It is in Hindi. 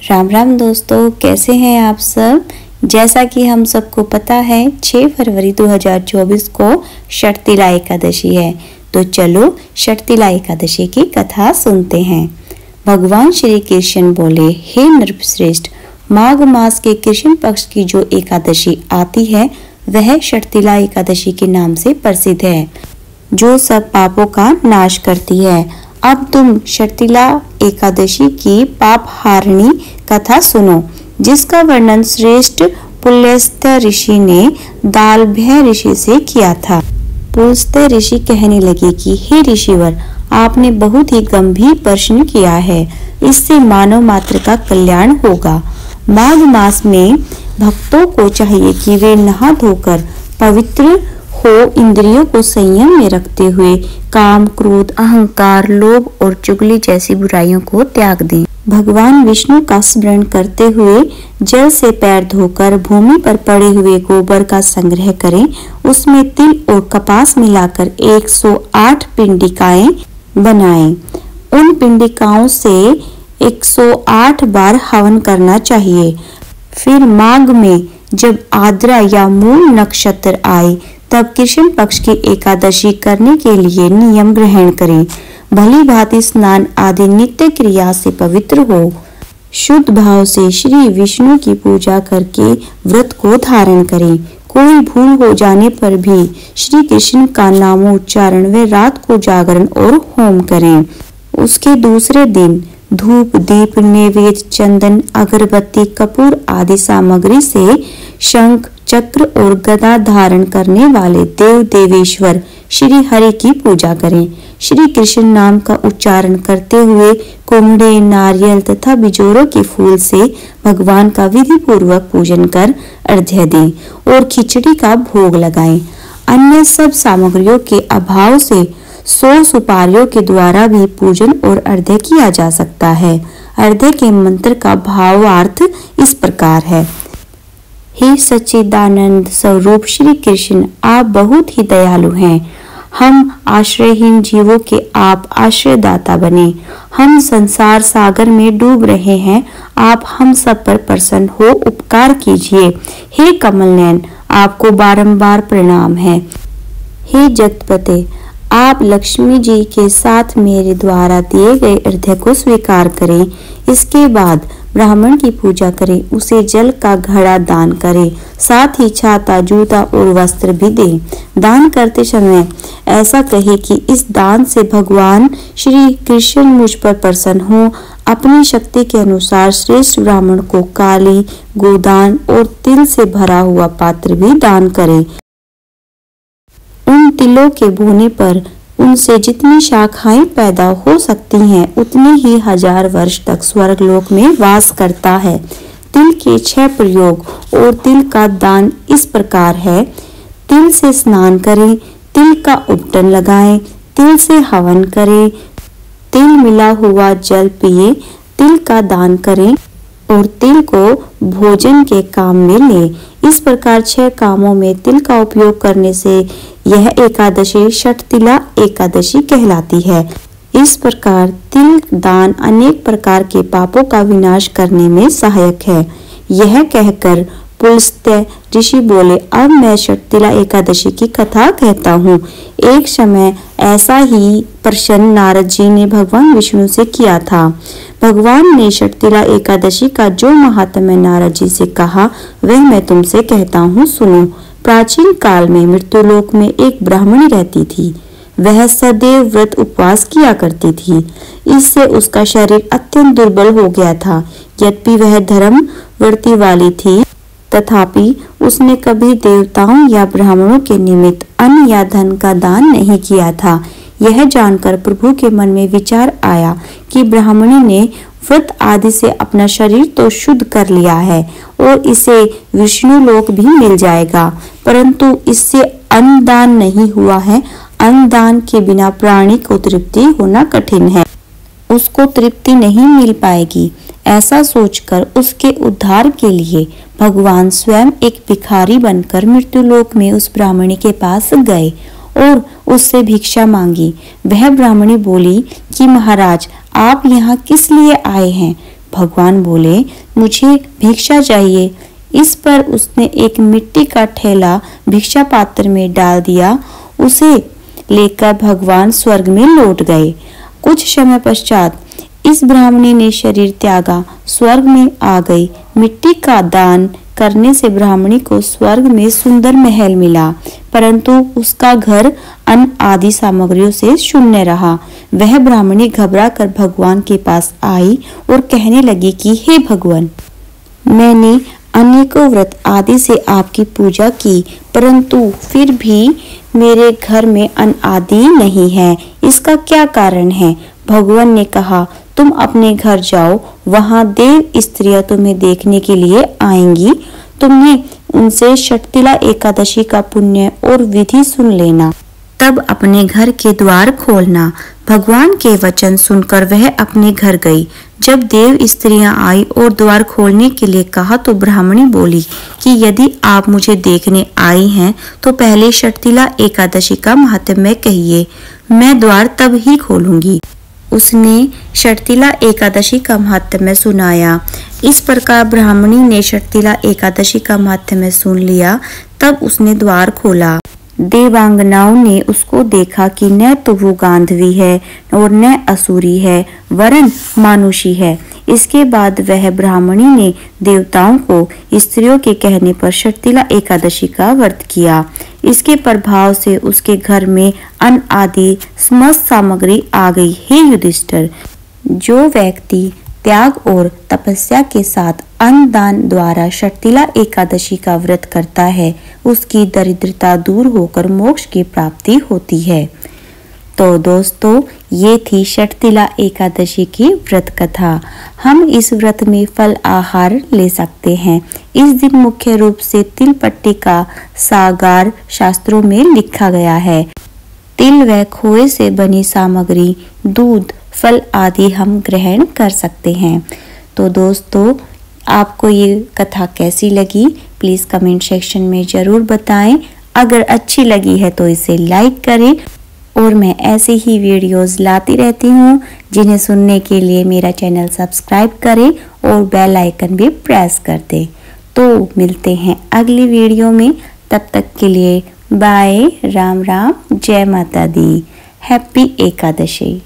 राम राम दोस्तों, कैसे हैं आप सब। जैसा कि हम सबको पता है 6 फरवरी 2024 को षटतिला एकादशी है, तो चलो षटतिला एकादशी की कथा सुनते हैं। भगवान श्री कृष्ण बोले, हे नृपश्रेष्ठ, माघ मास के कृष्ण पक्ष की जो एकादशी आती है वह षटतिला एकादशी के नाम से प्रसिद्ध है, जो सब पापों का नाश करती है। अब तुम षटतिला एकादशी की पाप हारिणी कथा सुनो, जिसका वर्णन श्रेष्ठ पुलस्त्य ऋषि ने दालभ्य ऋषि से किया था। पुलस्त्य ऋषि कहने लगे कि हे ऋषिवर, आपने बहुत ही गंभीर प्रश्न किया है, इससे मानव मात्र का कल्याण होगा। माघ मास में भक्तों को चाहिए कि वे नहा धोकर पवित्र हो इंद्रियों को संयम में रखते हुए काम, क्रोध, अहंकार, लोभ और चुगली जैसी बुराइयों को त्याग दें। भगवान विष्णु का स्मरण करते हुए जल से पैर धोकर भूमि पर पड़े हुए गोबर का संग्रह करें। उसमें तिल और कपास मिलाकर 108 पिंडिकाएं बनाएं। उन पिंडिकाओं से 108 बार हवन करना चाहिए। फिर माघ में जब आद्रा या मूल नक्षत्र आए तब कृष्ण पक्ष की एकादशी करने के लिए नियम ग्रहण करें। भली भांति स्नान आदि नित्य क्रिया से पवित्र हो। शुद्ध भाव से श्री विष्णु की पूजा करके व्रत को धारण करें। कोई भूल हो जाने पर भी श्री कृष्ण का नामोच्चारण व रात को जागरण और होम करें। उसके दूसरे दिन धूप, दीप, नैवेद्य, चंदन, अगरबत्ती, कपूर आदि सामग्री से शंख, चक्र और गदा धारण करने वाले देव देवेश्वर श्री हरि की पूजा करें। श्री कृष्ण नाम का उच्चारण करते हुए कुमड़े, नारियल तथा बिजोरों के फूल से भगवान का विधि पूर्वक पूजन कर अर्घ्य दें और खिचड़ी का भोग लगाएं। अन्य सब सामग्रियों के अभाव से 100 सुपारियों के द्वारा भी पूजन और अर्घ्य किया जा सकता है। अर्घ्य के मंत्र का भावार्थ इस प्रकार है। हे सच्चिदानंद स्वरूप श्री कृष्ण, आप बहुत ही दयालु हैं। हम आश्रयहीन जीवों के आप आश्रयदाता बने। हम संसार सागर में डूब रहे हैं, आप हम सब पर प्रसन्न हो उपकार कीजिए। हे कमल नयन, आपको बारंबार प्रणाम है। हे जगतपते, आप लक्ष्मी जी के साथ मेरे द्वारा दिए गए अर्घ्य को स्वीकार करें। इसके बाद ब्राह्मण की पूजा करें, उसे जल का घड़ा दान करें, साथ ही छाता, जूता और वस्त्र भी दें। दान करते समय ऐसा कहे कि इस दान से भगवान श्री कृष्ण मुझ पर प्रसन्न हो। अपनी शक्ति के अनुसार श्रेष्ठ ब्राह्मण को काली, गोदान और तिल से भरा हुआ पात्र भी दान करें। उन तिलों के बोने पर उनसे जितनी शाखाएं पैदा हो सकती हैं, उतने ही 1000 वर्ष तक स्वर्गलोक में वास करता है। तिल के 6 प्रयोग और तिल का दान इस प्रकार है। तिल से स्नान करें, तिल का उपटन लगाएं, तिल से हवन करें, तिल मिला हुआ जल पिए, तिल का दान करें और तिल को भोजन के काम में लें। इस प्रकार 6 कामों में तिल का उपयोग करने से यह एकादशी षटतिला एकादशी कहलाती है। इस प्रकार तिल दान अनेक प्रकार के पापों का विनाश करने में सहायक है। यह कहकर पुलस्त्य ऋषि बोले, अब मैं षटतिला एकादशी की कथा कहता हूँ। एक समय ऐसा ही प्रश्न नारद जी ने भगवान विष्णु से किया था। भगवान ने षटतिला एकादशी का जो महात्म्य नारद जी से कहा वह मैं तुमसे कहता हूँ, सुनो। प्राचीन काल में मृत्युलोक में एक ब्राह्मणी रहती थी। वह सदैव व्रत उपवास किया करती थी। इससे उसका शरीर अत्यंत दुर्बल हो गया था। यद्यपि वह धर्म व्रती वाली थी, तथापि उसने कभी देवताओं या ब्राह्मणों के निमित्त अन्न या धन का दान नहीं किया था। यह जानकर प्रभु के मन में विचार आया कि ब्राह्मणी ने व्रत आदि से अपना शरीर तो शुद्ध कर लिया है और इसे विष्णु लोक भी मिल जाएगा, परंतु इससे अन्न दान नहीं हुआ है। अन्न दान के बिना प्राणी को तृप्ति होना कठिन है, उसको तृप्ति नहीं मिल पाएगी। ऐसा सोचकर उसके उद्धार के लिए भगवान स्वयं एक भिखारी बनकर मृत्युलोक में उस ब्राह्मणी के पास गए और उससे भिक्षा मांगी। वह ब्राह्मणी बोली कि महाराज, आप यहाँ किस लिए आए हैं? भगवान बोले, मुझे भिक्षा चाहिए। इस पर उसने एक मिट्टी का ठेला भिक्षा पात्र में डाल दिया। उसे लेकर भगवान स्वर्ग में लौट गए। कुछ समय पश्चात इस ब्राह्मणी ने शरीर त्यागा, स्वर्ग में आ गई। मिट्टी का दान करने से ब्राह्मणी को स्वर्ग में सुंदर महल मिला, परंतु उसका घर अन्न आदि सामग्रियों से शून्य रहा। वह ब्राह्मणी घबरा कर भगवान के पास आई और कहने लगी कि हे भगवान, मैंने अनेकों व्रत आदि से आपकी पूजा की, परंतु फिर भी मेरे घर में अन्न आदि नहीं है। इसका क्या कारण है? भगवान ने कहा, तुम अपने घर जाओ, वहां देव स्त्रियां तुम्हें देखने के लिए आएंगी। तुमने उनसे शर्तिला एकादशी का पुण्य और विधि सुन लेना, तब अपने घर के द्वार खोलना। भगवान के वचन सुनकर वह अपने घर गई। जब देव स्त्रियां आई और द्वार खोलने के लिए कहा तो ब्राह्मणी बोली कि यदि आप मुझे देखने आई हैं तो पहले शर्तिला एकादशी का महात्म्य कहिए, मैं द्वार तब ही खोलूंगी। उसने शर्तिला एकादशी का महात्म्य सुनाया। इस प्रकार ब्राह्मणी ने शर्तिला एकादशी का महात्म्य सुन लिया। तब उसने द्वार खोला। देवांगनाओं ने उसको देखा कि न तो वो गांधवी है और न असुरी है, वरन मानुषी है। इसके बाद वह ब्राह्मणी ने देवताओं को स्त्रियों के कहने पर शर्तिला एकादशी का व्रत किया। इसके प्रभाव से उसके घर में अन्न आदि समस्त सामग्री आ गई। हे युधिष्ठिर, जो व्यक्ति त्याग और तपस्या के साथ अन्न दान द्वारा शर्तिला एकादशी का व्रत करता है, उसकी दरिद्रता दूर होकर मोक्ष की प्राप्ति होती है। तो दोस्तों, ये थी शर्तिला एकादशी की व्रत कथा। हम इस व्रत में फल आहार ले सकते हैं। इस दिन मुख्य रूप से तिल पट्टी का सागार शास्त्रों में लिखा गया है। तिल व खोए से बनी सामग्री, दूध, फल आदि हम ग्रहण कर सकते हैं। तो दोस्तों, आपको ये कथा कैसी लगी प्लीज कमेंट सेक्शन में जरूर बताएं। अगर अच्छी लगी है तो इसे लाइक करें और मैं ऐसे ही वीडियोस लाती रहती हूँ, जिन्हें सुनने के लिए मेरा चैनल सब्सक्राइब करें और बेल आइकन भी प्रेस कर दें। तो मिलते हैं अगली वीडियो में, तब तक के लिए बाय। राम राम, जय माता दी, हैप्पी एकादशी।